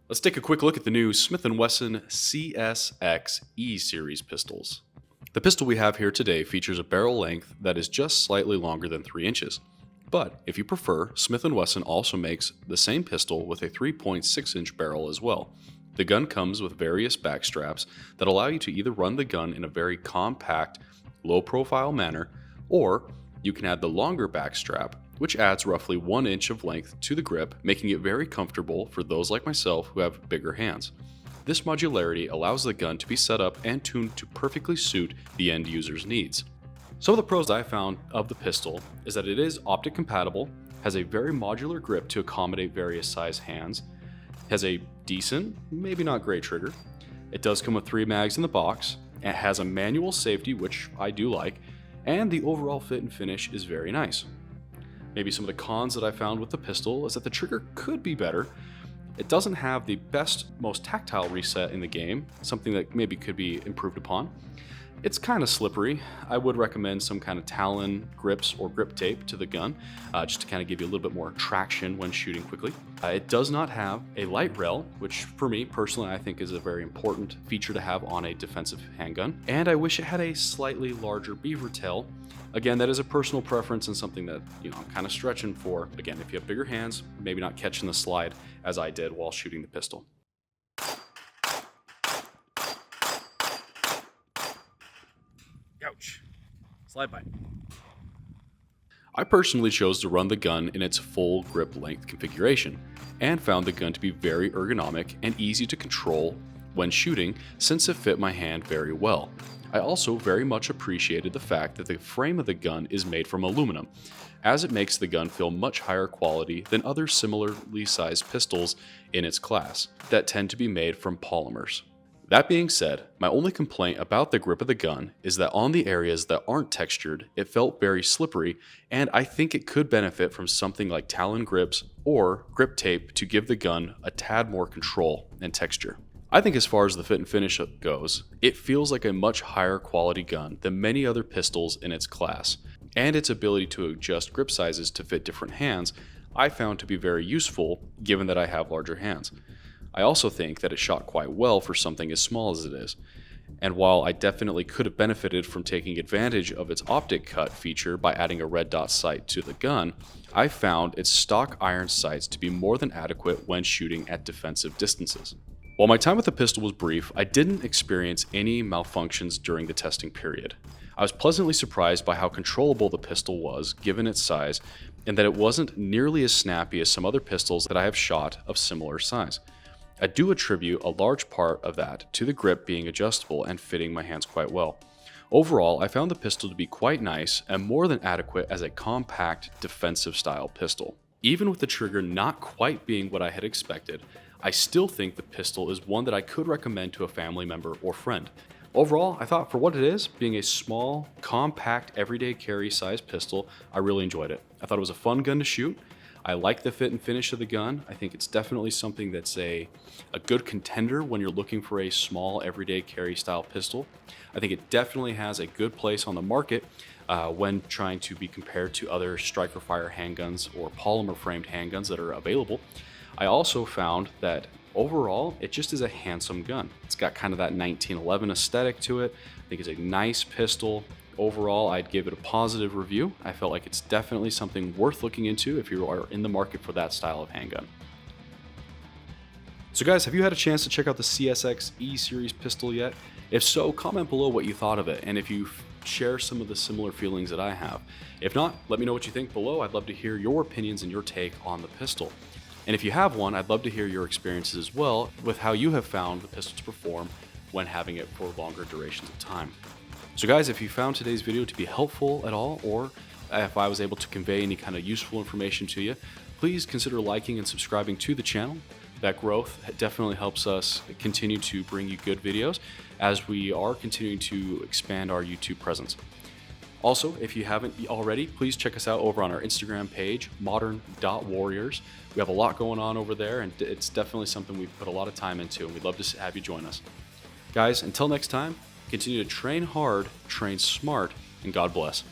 Let's take a quick look at the new Smith Wesson CSX-E series pistols. The pistol we have here today features a barrel length that is just slightly longer than 3 inches. But if you prefer, Smith & Wesson also makes the same pistol with a 3.6-inch barrel as well. The gun comes with various back straps that allow you to either run the gun in a very compact, low-profile manner, or you can add the longer back strap, which adds roughly 1 inch of length to the grip, making it very comfortable for those like myself who have bigger hands. This modularity allows the gun to be set up and tuned to perfectly suit the end user's needs. Some of the pros I found of the pistol is that it is optic compatible, has a very modular grip to accommodate various size hands, has a decent, maybe not great trigger. It does come with 3 mags in the box, and it has a manual safety, which I do like, and the overall fit and finish is very nice. Maybe some of the cons that I found with the pistol is that the trigger could be better. It doesn't have the best, most tactile reset in the game, something that maybe could be improved upon. It's kind of slippery. I would recommend some kind of Talon grips or grip tape to the gun, just to kind of give you a little bit more traction when shooting quickly. It does not have a light rail, which for me personally I think is a very important feature to have on a defensive handgun. And I wish it had a slightly larger beaver tail. Again, that is a personal preference and something that, I'm kind of stretching for. Again, if you have bigger hands, maybe not catching the slide as I did while shooting the pistol. Ouch. Slide by. I personally chose to run the gun in its full grip length configuration and found the gun to be very ergonomic and easy to control when shooting since it fit my hand very well. I also very much appreciated the fact that the frame of the gun is made from aluminum, as it makes the gun feel much higher quality than other similarly sized pistols in its class that tend to be made from polymers. That being said, my only complaint about the grip of the gun is that on the areas that aren't textured, it felt very slippery, and I think it could benefit from something like Talon grips or grip tape to give the gun a tad more control and texture. I think as far as the fit and finish goes, it feels like a much higher quality gun than many other pistols in its class, and its ability to adjust grip sizes to fit different hands I found to be very useful given that I have larger hands. I also think that it shot quite well for something as small as it is. And while I definitely could have benefited from taking advantage of its optic cut feature by adding a red dot sight to the gun, I found its stock iron sights to be more than adequate when shooting at defensive distances. While my time with the pistol was brief, I didn't experience any malfunctions during the testing period. I was pleasantly surprised by how controllable the pistol was given its size, and that it wasn't nearly as snappy as some other pistols that I have shot of similar size. I do attribute a large part of that to the grip being adjustable and fitting my hands quite well. Overall, I found the pistol to be quite nice and more than adequate as a compact, defensive style pistol. Even with the trigger not quite being what I had expected, I still think the pistol is one that I could recommend to a family member or friend. Overall, I thought for what it is, being a small, compact, everyday carry size pistol, I really enjoyed it. I thought it was a fun gun to shoot. I like the fit and finish of the gun. I think it's definitely something that's a good contender when you're looking for a small, everyday carry style pistol. I think it definitely has a good place on the market when trying to be compared to other striker fire handguns or polymer framed handguns that are available. I also found that overall, it just is a handsome gun. It's got kind of that 1911 aesthetic to it. I think it's a nice pistol. Overall, I'd give it a positive review. I felt like it's definitely something worth looking into if you are in the market for that style of handgun. So guys, have you had a chance to check out the CSX-E series pistol yet? If so, comment below what you thought of it and if you share some of the similar feelings that I have. If not, let me know what you think below. I'd love to hear your opinions and your take on the pistol. And if you have one, I'd love to hear your experiences as well with how you have found the pistol to perform when having it for longer durations of time. So guys, if you found today's video to be helpful at all, or if I was able to convey any kind of useful information to you, please consider liking and subscribing to the channel. That growth definitely helps us continue to bring you good videos as we are continuing to expand our YouTube presence. Also, if you haven't already, please check us out over on our Instagram page, modern.warriors. We have a lot going on over there, and it's definitely something we've put a lot of time into, and we'd love to have you join us. Guys, until next time, continue to train hard, train smart, and God bless.